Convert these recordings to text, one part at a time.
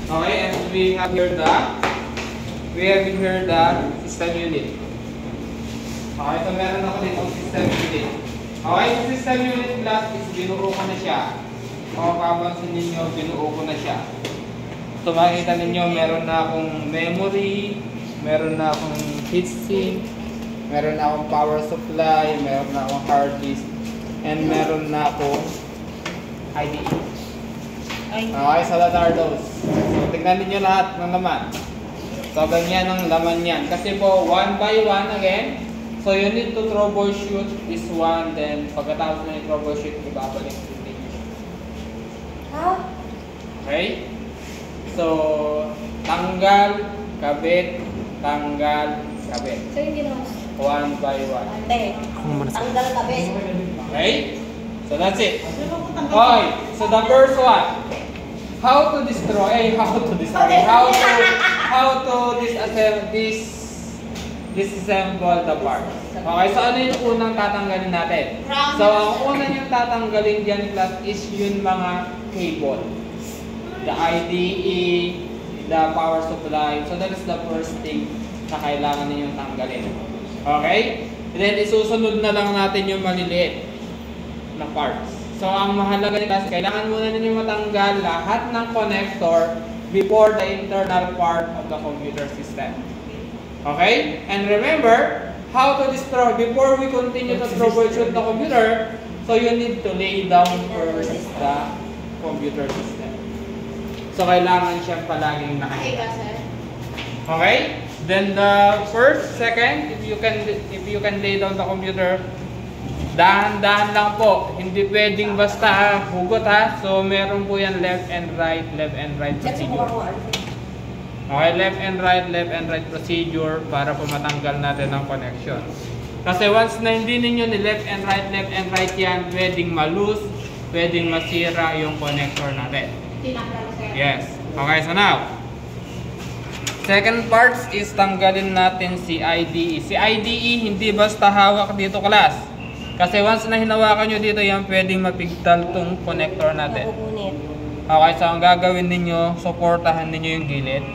Okay, and we have here the system unit. Okay, so meron ako dito system unit. Okay, yung system unit class is binuo ko na siya. Kung kapansin ninyo, binuo ko na siya. So makikita ninyo, meron na akong memory, meron na akong heatsink, meron na akong power supply, meron na akong hard disk, and meron na akong IDE. Okay, so that are those. So tignan ninyo lahat ng laman. So ganyan ang laman yan. Kasi po, one by one again. So you need to troubleshoot this one, then pagkatapos na i-troubleshoot, ibabalik din. Okay? So, tanggal, kabit, tanggal, kabit. So hindi naman. One by one. Tanggal kabit. Okay? So that's it. Okay, so the first one. How to disassemble the part. Okay, so ano yung unang tatanggalin natin? So ang unang yung tatanggalin dyan class is yung mga cable. The IDE, the power supply. So that is the first thing na kailangan ninyong tanggalin. Okay? And then isusunod na lang natin yung maliliit na parts. So ang mahalaga nila, kailangan muna ninyo matanggal lahat ng connector before the internal part of the computer system. Okay? And remember, how to destroy, before we continue to troubleshoot the computer, so you need to lay down first the computer system. So kailangan siyang palaging nakikita. Okay? Then the first, second, if you can lay down the computer, dahan-dahan lang po. Hindi pwedeng basta hugot ha. So meron po yan left and right procedure. Okay, left and right procedure para po matanggal natin ang connection. Kasi once na hindi ninyo ni left and right yan, pwedeng ma-loose, pwedeng masira yung connector natin. Yes. Okay, so now, second parts is tanggalin natin si IDE. Si IDE hindi basta hawak dito class. Kasi once na hinawakan nyo dito yan, pwedeng mapigtal tong connector natin. Okay, so ang gagawin ninyo, supportahan ninyo yung gilid.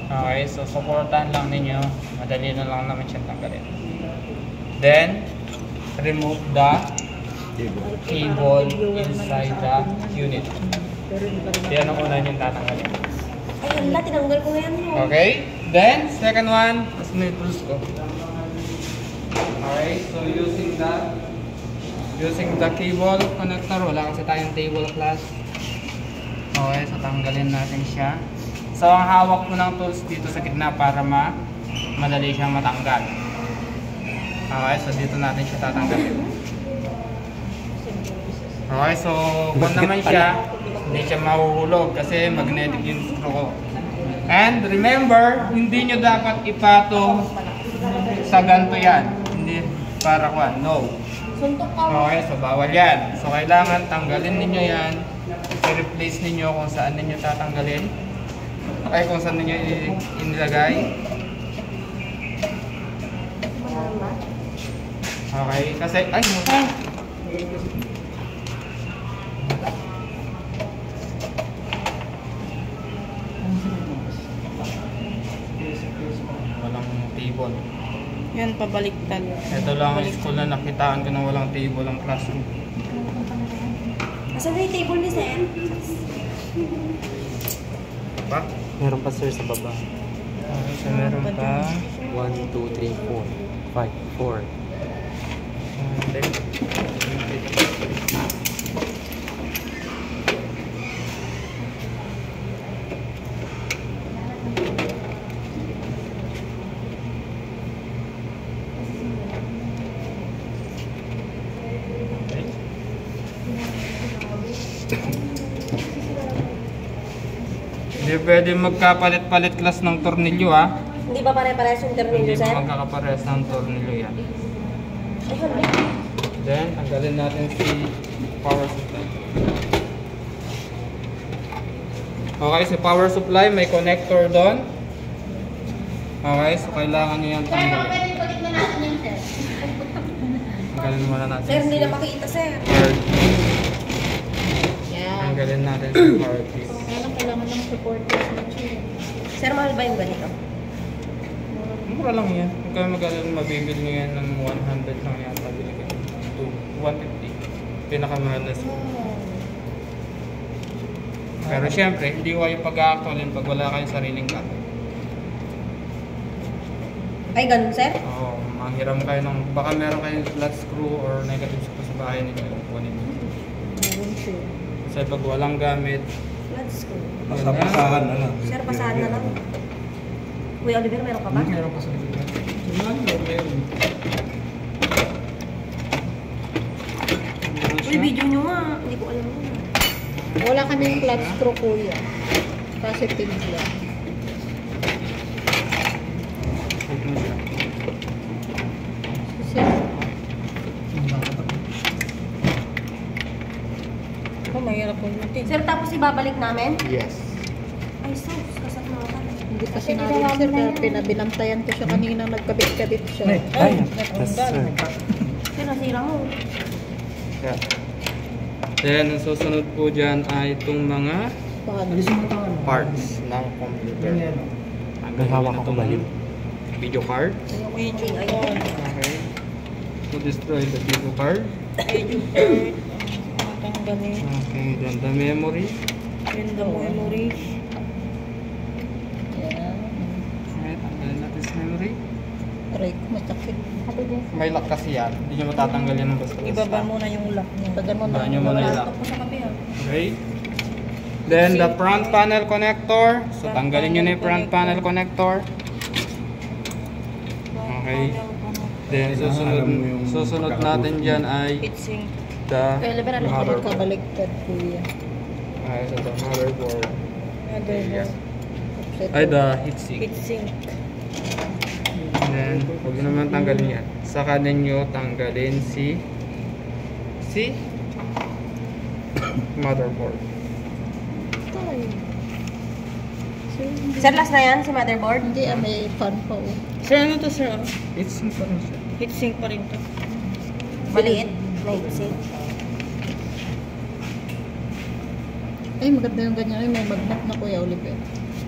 Okay, so supportahan lang ninyo. Madali na lang naman siyang tanggalin. Then, remove the cable inside the unit. Yan ang una yung tatanggalin. Ay, hala, tinanggal ko yan. Okay, then, second one, mas may tools ko. Okay, so using the cable connector, wala kasi tayong table class. Okay, so tanggalin natin siya. So ang hawak mo ng tools dito sa gitna para madali siyang matanggal. Okay, so dito natin siya tatanggalin. Okay, so kung naman siya, hindi siya mahuhulog kasi magnetic yung screw ko. And remember, hindi nyo dapat ipatong sa ganito yan. Hindi para kuan, no. Okay, so bawal yan. So kailangan tanggalin ninyo yan. I-replace ninyo kung saan ninyo tatanggalin. Ay, kung saan ninyo inilagay. Okay, kasi ay walang table. Yan, pabaliktad. Ito lang ang school na nakitaan ko na walang table ang classroom. Asan na yung table ni Sam? Pa? Meron pa sir sa baba. Okay, so meron pa 1, 2, 3, 4, 5, 4. Hindi pwede magkapalit-palit class ng tornilyo ha. Hindi ba pare-parehas yung tornilyo, Hindi Sam? ba magkakaparehas ng tornilyo yan. Ay, hala. Then, tanggalin natin si power supply. Okay, si power supply may connector doon. Okay, so kailangan nyo yan tanggalin. Pwede na natin yung sir. Tanggalin muna natin Sir, hindi na makita, sir. hard disk. Yan. Tanggalin natin si hard disk. Kailangan ng support. Sir, mahal ba yung ganito? Mura lang yan. Kung kayo mag-alala, mabibili nyo yan ng 100 lang yata. Bili kayo. 150. Pinakamahal na siya. Pero syempre, hindi ko kayo pag-a-actualin pag wala kayong sariling gamit. Ay, ganun, sir? Oo, manghiram kayo ng... Baka meron kayong flat screw or negative screw sa bahay ninyo. Kunin nyo. Kasi pag walang gamit, Let's go. Basta pasahan na lang. Sir, pasahan na lang. Kuya Oliver, meron ka ba? meron pa sa likod. Meron. Uy, video nyo nga. Hindi ko alam mo. Wala kaming flat screw, kuya. Positive lang. Sir. Oh, mahirap po yun. Sir, tapos ibabalik namin? Yes. Ay, sus. Kasat na ako. Hindi kasi namin, sir, pero pinabilantayan ko siya kanina, nagkabit-kabit siya. Ay, nagtanggal. Sir, nasira mo. Yeah. Then, ang susunod po dyan ay itong mga parts ng computer. May hawak ako ba yun? Video card. Video card. Okay. To destroy the video card. Video card. Matanggalin. Okay, then the memory. Then the memory. Yan. Okay, tanggalin natin sa memory. Aray ko, masakit. May lock kasi yan. Hindi nyo matatanggal yan ng basta-basta. Ibaba muna yung lock niya. Tagal mo na. Ibaba nyo muna yung lock. Tapos sa kape, ah. Okay. Then the front panel connector. So tanggalin nyo na yung front panel connector. Okay. Then susunod natin dyan ay Heatsink. the Kuya Oliver, alam ko motherboard. Kabaliktad, kuya. Okay, so the motherboard. Motherboard. Ay, the heatsink. Heatsink. And then, huwag nyo naman tanggalin yan. Saka ninyo tanggalin si motherboard. Sir, last na yan, si motherboard? Hindi, may fan pa, oh. Sir, ano to, sir? Heatsink pa rin siya. Heatsink pa rin to. Maliit. Maiksi. Ay, maganda yung ganyan. Ay, may magnet na, Kuya Oliver.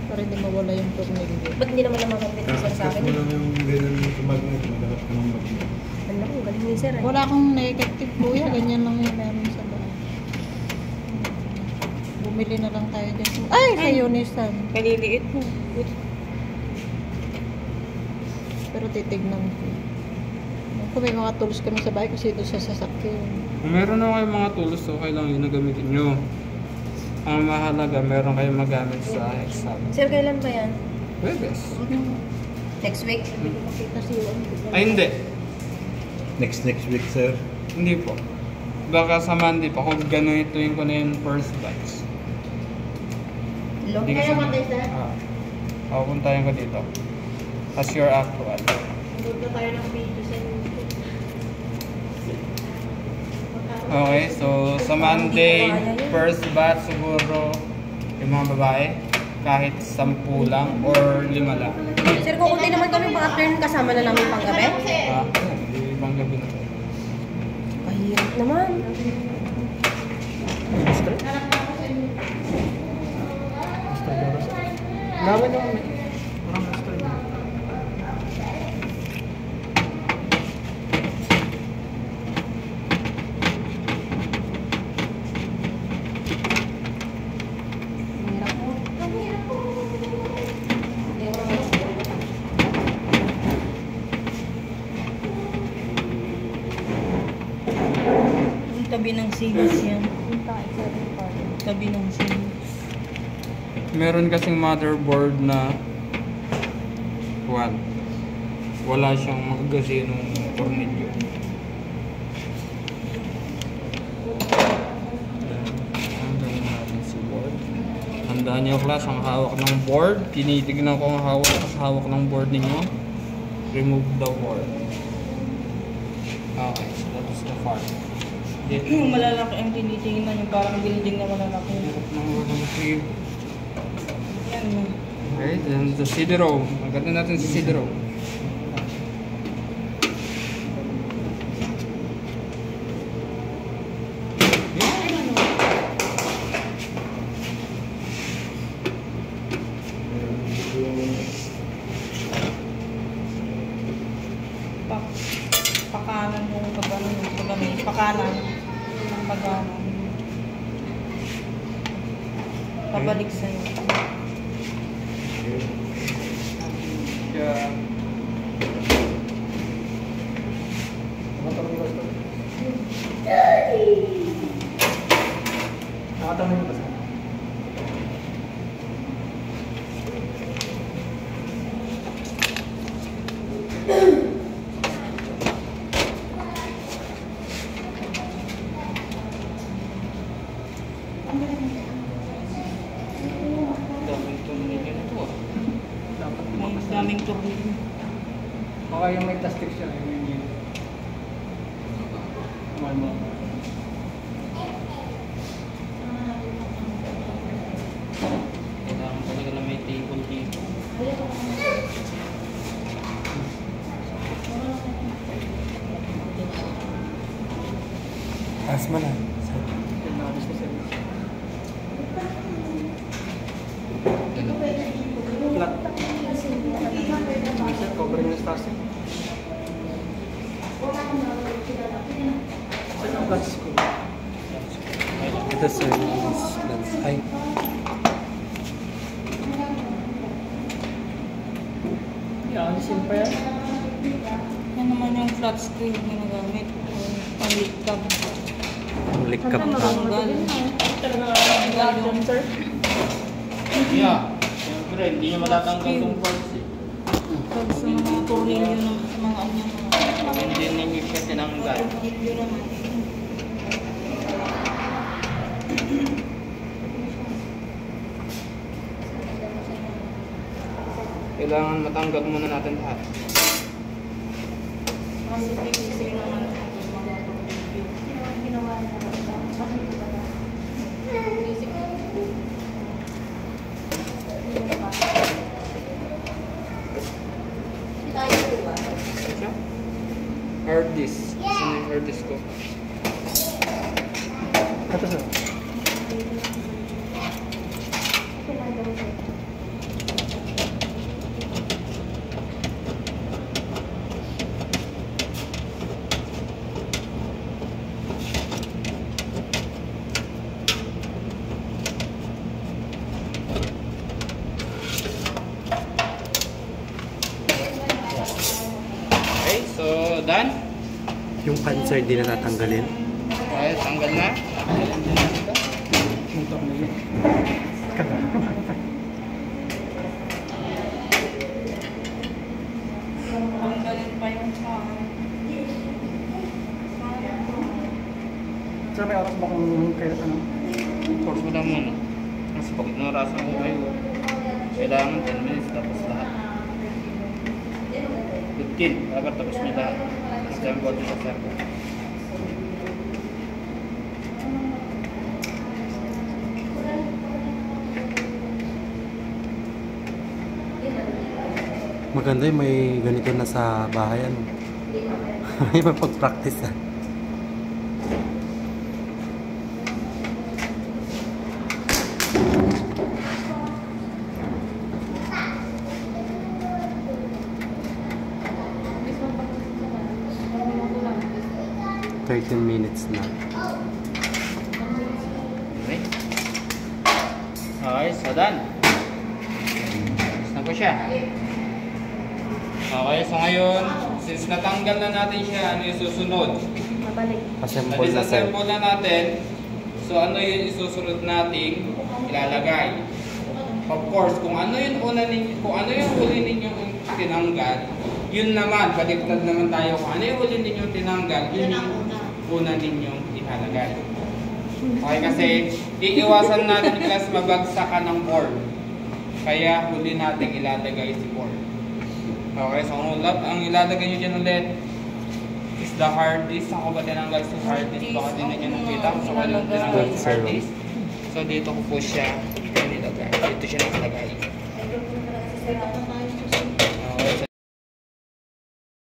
Para hindi mawala yung tornilyo. Ba't hindi naman namamagpit yung sir sa akin? mo lang yung ganun sa magnet. Maghanap ka ng magnet. Ano, ang galing ni sir. Wala akong negative, kuya. Ganyan lang yung meron sa bahay. Bumili na lang tayo dyan. Ay, sa Unisan. Kaliliit mo. Pero titignan ko. Kung may mga tools kami sa bahay kasi doon sa sasakyan. Kung meron na kayong mga tools, okay lang yun na gamitin nyo. Ang mahalaga, meron kayong magamit sa exam. Sir, kailan ba yan? Webes. Next week? Makita si Juan. Ay, hindi. Next week, sir. Hindi po. Baka sa Monday pa, kung ganuituin ko na yung first batch. Hello? Hindi kasi pupuntahin ko dito. As your actual. Doon na tayo ng video sa YouTube. Okay, so sa Monday, first batch siguro yung mga babae, kahit 10 lang or 5 lang. Sir, kukunti naman kami mga turn kasama na namin pang gabi. Hindi ibang gabi na. Pahirap naman. Gawin naman eh. Parang gusto yun. Yung tabi ng sinis yan. Tabi ng sinis. Meron kasing motherboard na wala siyang magasinong tornilyo. Tanggalin natin si board. Handaan niyo class ang hawak ng board. Tinitignan ko ang hawak ng board ninyo. Remove the board. Okay, so that is the part. Yung malalaki ang tinitingnan yung parang building na malalaki. Hirap ng walang Yan. okay, then the CD-ROM. Maganda natin si CD-ROM. Pabalik sa'yo. Yeah. Nakatanong ba sir? Daming tumingin na to ah. May daming tornilyo. Baka yung may plastic siya. Yung Amal mo. Kailangan talaga na may table dito. Taas mo na. Flat. Sir, covering yung stars. Sir, ang flat school. Ito sir, lens. Ay. Yan, simple yan. Yan naman yung flat screen na ginagamit. Pang-lickab. Likap Tanggal. Tanggal yung sir. Yeah. Siyempre, hindi niya matatanggal itong parts eh. Pag sa mga tornilyo ng sa mga ano. Hindi ninyo siya tinanggal. Tornilyo naman. Kailangan matanggal muna natin lahat. Kasi kasi naman mga tornilyo. Hard disk. Saan yung hard disk ko? Ito sir. Okay, so done. Yung cancer di na tatanggalin. Okay, tanggal na. Motor na yun. Tanggalin pa yung Sir, may oras ba kung kaya ano? Force mo lang muna. Kasi pag narasan ko kayo, kailangan 10 minutes tapos lahat. 15, dapat tapos nyo lahat. Assemble nyo sa circle. Maganda yung may ganito na sa bahay ano. May mapag-practice ah. Minutes na. Okay. Okay, so done. Tapos na po siya. Okay, so ngayon, since natanggal na natin siya, ano yung susunod? Assemble na sir. Disassemble na natin. So ano yung isusunod nating ilalagay? Of course, kung ano yung huli ninyong tinanggal, yun naman, baliktad naman tayo. Kung ano yung huli ninyong tinanggal, yun yung una ninyong ilalagay. Okay, kasi iiwasan natin class mabagsakan ng board. Kaya huli natin ilalagay si board. Okay, so ang ilalagay nyo dyan ulit is the hard disk. Ako ba tinanggal si hard disk? Baka din nyo nakita kung sa walang tinanggal si hard disk. So dito ko po siya nilagay. Dito siya nakalagay.